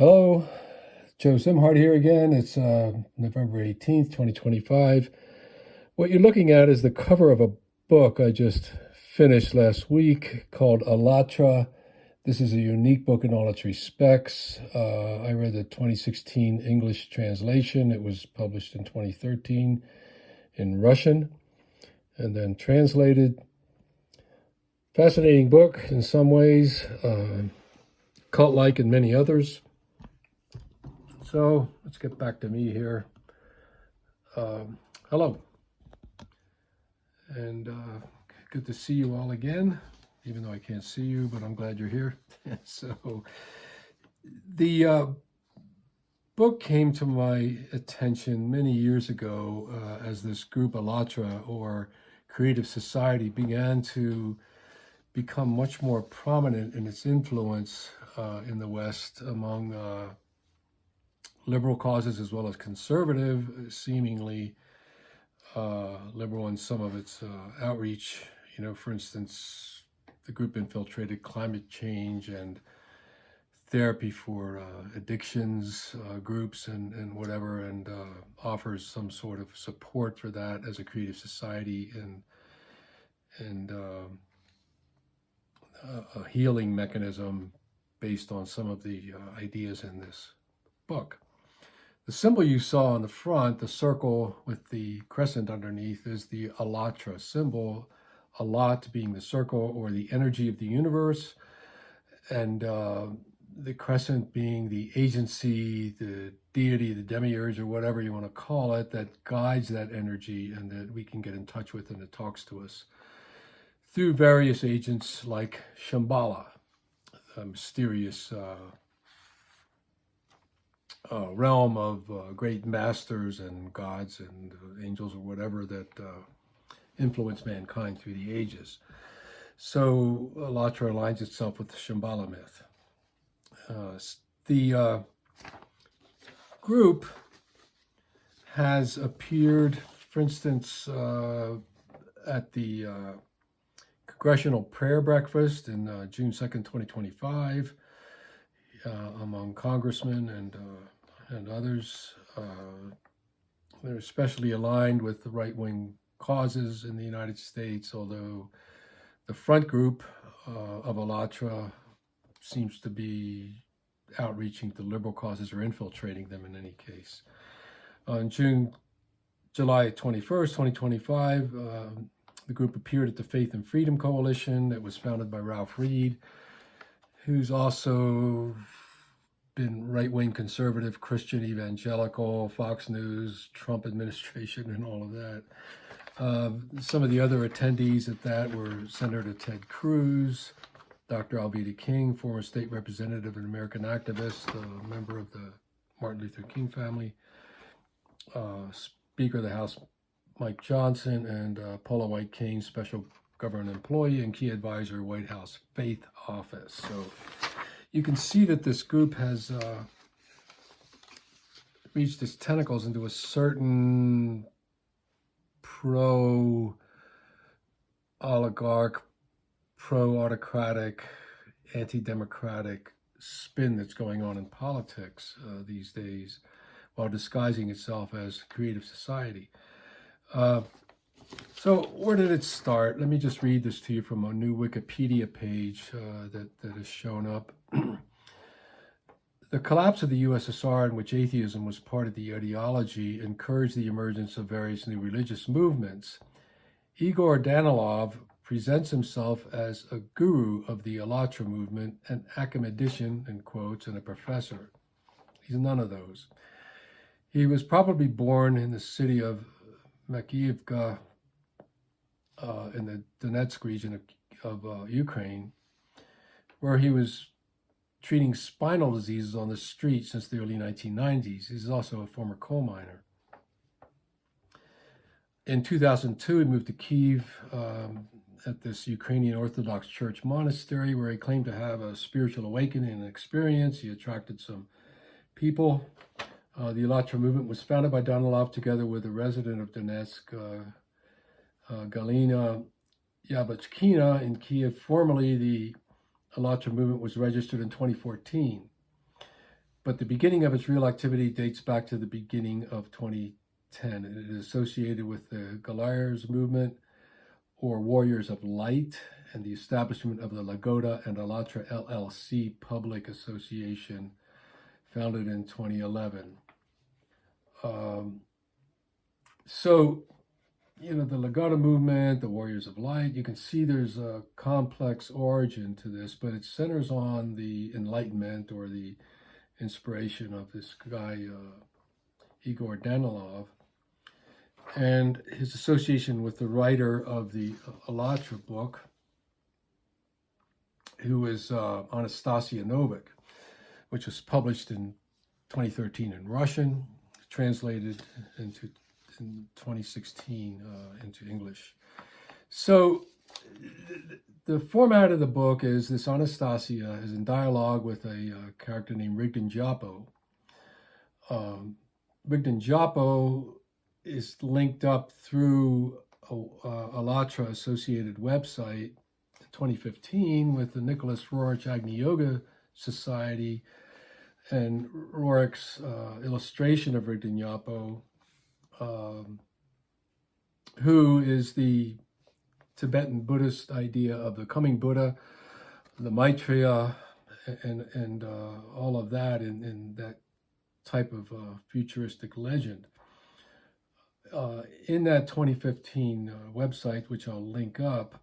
Hello, Joe Simhart here again. It's November 18th, 2025. What you're looking at is the cover of a book I just finished last week called AllatRa. This is a unique book in all its respects. I read the 2016 English translation. It was published in 2013 in Russian and then translated. Fascinating book in some ways, cult-like in many others. So let's get back to me here. Hello, and good to see you all again, even though I can't see you, but I'm glad you're here. So the book came to my attention many years ago as this group AllatRa, or Creative Society, began to become much more prominent in its influence in the West among liberal causes as well as conservative, seemingly liberal in some of its outreach. You know, for instance, the group infiltrated climate change and therapy for addictions groups and whatever, and offers some sort of support for that as a creative society and a healing mechanism based on some of the ideas in this book. The symbol you saw on the front, the circle with the crescent underneath, is the AllatRa symbol, Allat being the circle or the energy of the universe, and the crescent being the agency, the deity, the demiurge, or whatever you want to call it, that guides that energy and that we can get in touch with, and it talks to us through various agents like Shambala, a mysterious realm of great masters and gods and angels or whatever that influence mankind through the ages. So AllatRa aligns itself with the Shambala myth. The group has appeared, for instance, at the Congressional Prayer Breakfast in June 2nd, 2025, among congressmen and others. They're especially aligned with the right-wing causes in the United States, although the front group of AllatRa seems to be outreaching to liberal causes or infiltrating them in any case. On July 21st, 2025, the group appeared at the Faith and Freedom Coalition that was founded by Ralph Reed, who's also been right-wing conservative, Christian evangelical, Fox News, Trump administration, and all of that. Some of the other attendees at that were Senator Ted Cruz, Dr. Alveda King, former state representative and American activist, a member of the Martin Luther King family, Speaker of the House Mike Johnson, and Paula White King, special government employee and key advisor, White House Faith Office. So you can see that this group has reached its tentacles into a certain pro-oligarch, pro-autocratic, anti-democratic spin that's going on in politics these days, while disguising itself as creative society. So where did it start? Let me just read this to you from a new Wikipedia page that has shown up. The collapse of the USSR, in which atheism was part of the ideology, encouraged the emergence of various new religious movements. Igor Danilov presents himself as a guru of the AllatRa movement, an academician, in quotes, and a professor. He's none of those. He was probably born in the city of Makiivka in the Donetsk region of Ukraine, where he was treating spinal diseases on the street since the early 1990s. He's also a former coal miner. In 2002, he moved to Kiev at this Ukrainian Orthodox Church monastery, where he claimed to have a spiritual awakening and experience. He attracted some people. The AllatRa movement was founded by Danilov together with a resident of Donetsk, Galina Yablachkina in Kiev. Formerly, the AllatRa movement was registered in 2014. but the beginning of its real activity dates back to the beginning of 2010. It is associated with the Galairs movement, or Warriors of Light, and the establishment of the Lagoda and AllatRa LLC Public Association, founded in 2011. So, you know, the Lagoda movement, the Warriors of Light, you can see there's a complex origin to this, but it centers on the enlightenment or the inspiration of this guy, Igor Danilov, and his association with the writer of the AllatRa book, who is Anastasia Novik, which was published in 2013 in Russian, translated in 2016 into English. So the format of the book is this: Anastasia is in dialogue with a character named Rigdan Japo. Rigdan Japo is linked up through a AllatRa associated website in 2015 with the Nicholas Roerich Agni Yoga Society, and Roerich's illustration of Rigdan Japo, who is the Tibetan Buddhist idea of the coming Buddha, the Maitreya, and all of that in that type of futuristic legend. In that 2015 website, which I'll link up,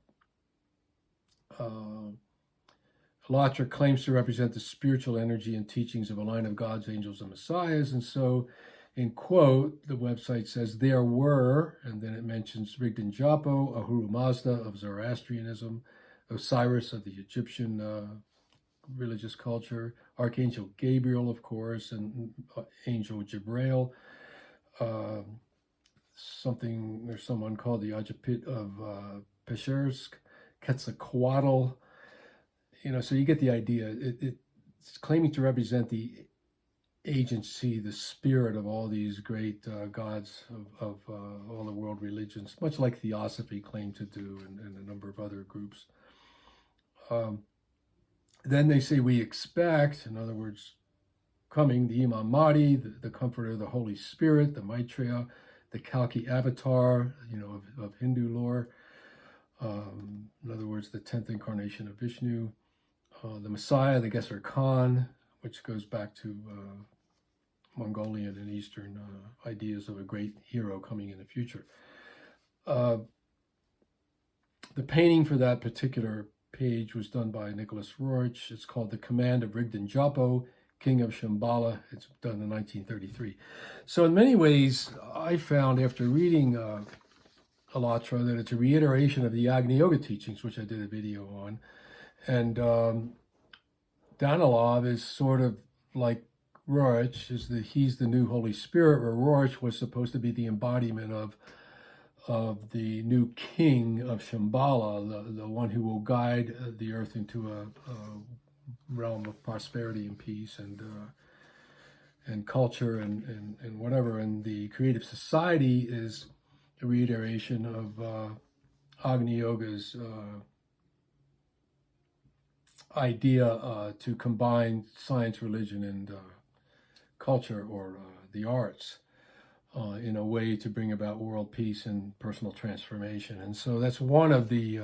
AllatRa claims to represent the spiritual energy and teachings of a line of gods, angels, and messiahs. And so, in quote, the website says, there were, and then it mentions Rigdan Japo, Ahura Mazda of Zoroastrianism, Osiris of the Egyptian religious culture, Archangel Gabriel, of course, and Angel Jibrail, there's someone called the Ajapit of Peshersk, Quetzalcoatl. You know, so you get the idea. It's claiming to represent the agency, the spirit of all these great gods of all the world religions, much like Theosophy claimed to do, and a number of other groups. Then they say we expect, in other words, coming the Imam Mahdi, the Comforter, the Holy Spirit, the Maitreya, the Kalki Avatar, you know, of Hindu lore. In other words, the 10th incarnation of Vishnu. The Messiah, the Gesser Khan, which goes back to Mongolian and Eastern ideas of a great hero coming in the future. The painting for that particular page was done by Nicholas Roerich. It's called The Command of Rigdan Japo, King of Shambala. It's done in 1933. So in many ways, I found after reading AllatRa that it's a reiteration of the Agni Yoga teachings, which I did a video on. And Danilov is sort of like Roerich, he's the new Holy Spirit, where Roerich was supposed to be the embodiment of the new king of Shambala, the one who will guide the earth into a realm of prosperity and peace and culture and whatever. And the creative society is a reiteration of Agni Yoga's idea to combine science, religion, and culture, or the arts, in a way to bring about world peace and personal transformation. And so that's one of the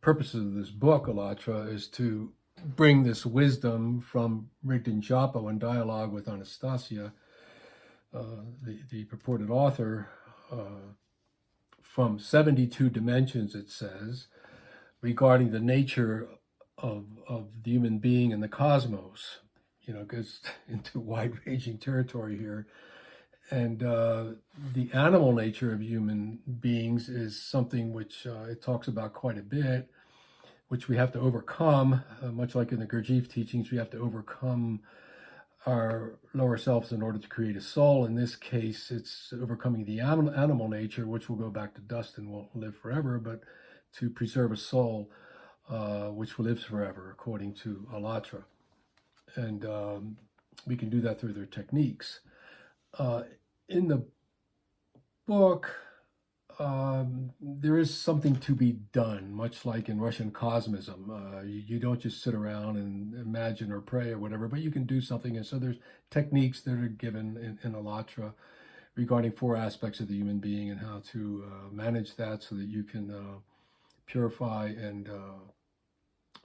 purposes of this book, AllatRa, is to bring this wisdom from Rigdan Japo in dialogue with Anastasia, the purported author, from 72 dimensions, it says, regarding the nature of the human being and the cosmos. You know, it goes into wide-ranging territory here. And the animal nature of human beings is something which it talks about quite a bit, which we have to overcome, much like in the Gurdjieff teachings. We have to overcome our lower selves in order to create a soul. In this case, it's overcoming the animal nature, which will go back to dust and won't live forever, but to preserve a soul which lives forever, according to AllatRa. And we can do that through their techniques. In the book, there is something to be done, much like in Russian cosmism. You don't just sit around and imagine or pray or whatever, but you can do something. And so there's techniques that are given in AllatRa regarding 4 aspects of the human being and how to manage that so that you can purify and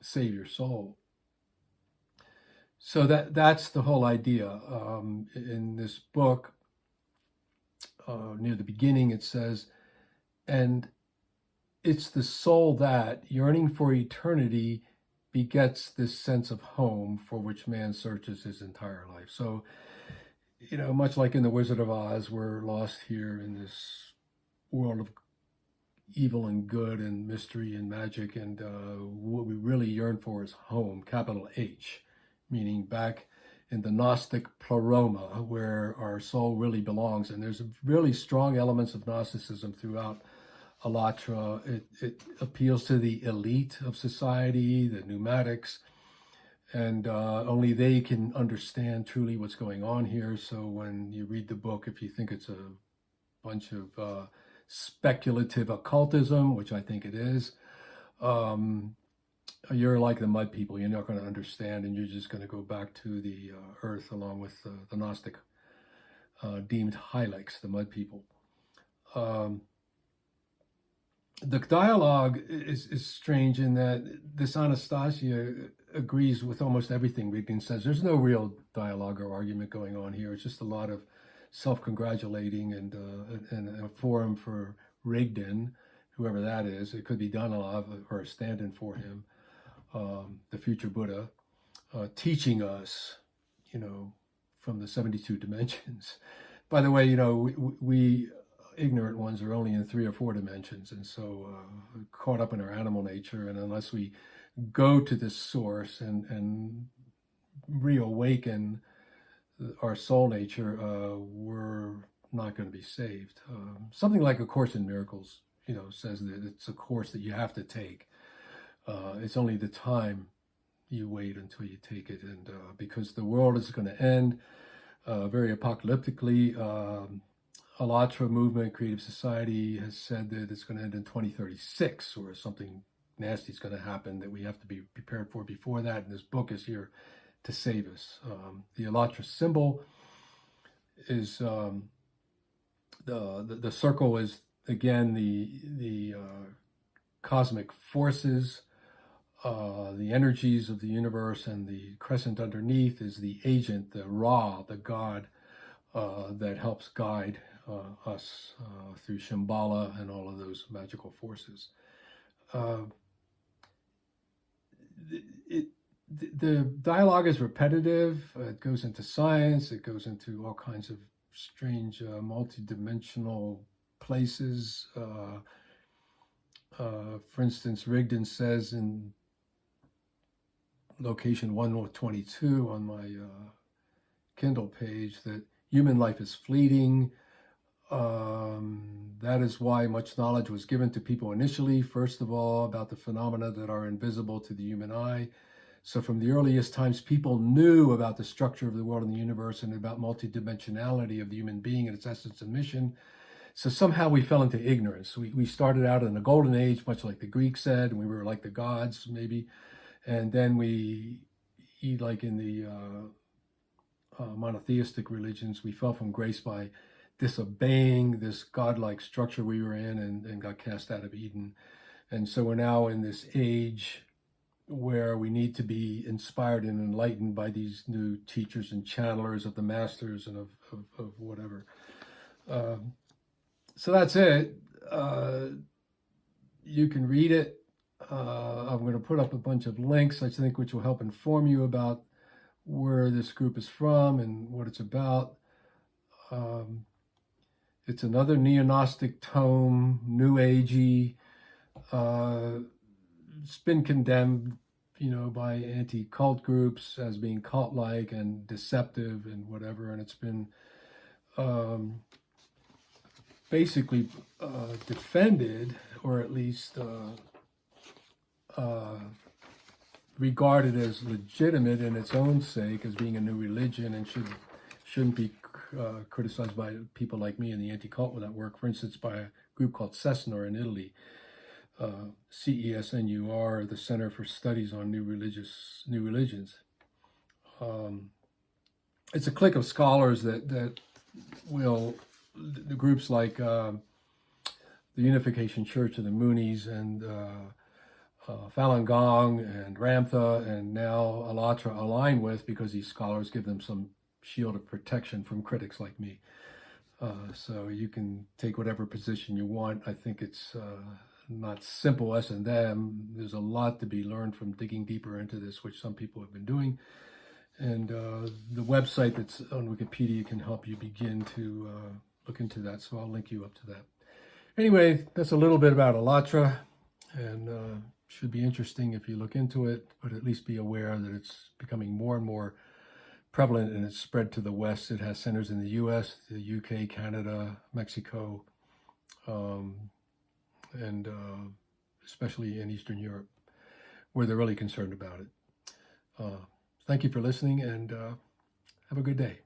save your soul. So that's the whole idea. In this book, near the beginning, it says, and it's the soul that, yearning for eternity, begets this sense of home for which man searches his entire life. So, you know, much like in The Wizard of Oz, we're lost here in this world of evil and good and mystery and magic, and what we really yearn for is home, capital H, meaning back in the Gnostic pleroma, where our soul really belongs. And there's really strong elements of Gnosticism throughout AllatRa. It appeals to the elite of society, the pneumatics, and only they can understand truly what's going on here. So when you read the book, if you think it's a bunch of speculative occultism, which I think it is, you're like the mud people. You're not going to understand, and you're just going to go back to the earth along with the Gnostic deemed hylics, the mud people. The dialogue is strange in that this Anastasia agrees with almost everything Rigdon says. There's no real dialogue or argument going on here. It's just a lot of self-congratulating and a forum for Rigdon, whoever that is. It could be Danilov or a stand-in for him, the future Buddha, teaching us, you know, from the 72 dimensions. By the way, you know, we ignorant ones are only in 3 or 4 dimensions, and so caught up in our animal nature, and unless we go to this source and reawaken our soul nature, we're not going to be saved. Something like A Course in Miracles, you know, says that it's a course that you have to take. It's only the time you wait until you take it, and because the world is going to end very apocalyptically. AllatRa movement, Creative Society, has said that it's going to end in 2036, or something nasty is going to happen that we have to be prepared for before that. And this book is here to save us. The AllatRa symbol is the circle is again the cosmic forces, the energies of the universe, and the crescent underneath is the agent, the Ra, the God that helps guide us through Shambala and all of those magical forces. The dialogue is repetitive. It goes into science. It goes into all kinds of strange multi-dimensional places. For instance, Rigdon says in location 122 on my Kindle page that human life is fleeting. That is why much knowledge was given to people initially, first of all, about the phenomena that are invisible to the human eye. So from the earliest times, people knew about the structure of the world and the universe and about multidimensionality of the human being and its essence and mission. So somehow we fell into ignorance. We started out in a golden age, much like the Greeks said, and we were like the gods, maybe. And then we, like in the monotheistic religions, we fell from grace by disobeying this godlike structure we were in and got cast out of Eden. And so we're now in this age where we need to be inspired and enlightened by these new teachers and channelers of the masters and of whatever. So that's it. You can read it. I'm going to put up a bunch of links, I think, which will help inform you about where this group is from and what it's about. It's another neo-Gnostic tome, New Agey. It's been condemned, you know, by anti-cult groups as being cult-like and deceptive and whatever, and it's been basically defended, or at least regarded as legitimate in its own sake, as being a new religion and shouldn't be criticized by people like me in the anti-cult network, for instance, by a group called CESNUR in Italy, CESNUR, the Center for Studies on New Religions. It's a clique of scholars that will, the groups like the Unification Church of the Moonies and Falun Gong and Ramtha and now AllatRa align with, because these scholars give them some shield of protection from critics like me. So you can take whatever position you want. I think it's not simple us and them. There's a lot to be learned from digging deeper into this, which some people have been doing. And the website that's on Wikipedia can help you begin to look into that. So I'll link you up to that. Anyway, that's a little bit about AllatRa, and should be interesting if you look into it, but at least be aware that it's becoming more and more prevalent and it's spread to the West. It has centers in the US, the UK, Canada, Mexico, and especially in Eastern Europe, where they're really concerned about it. Thank you for listening, and have a good day.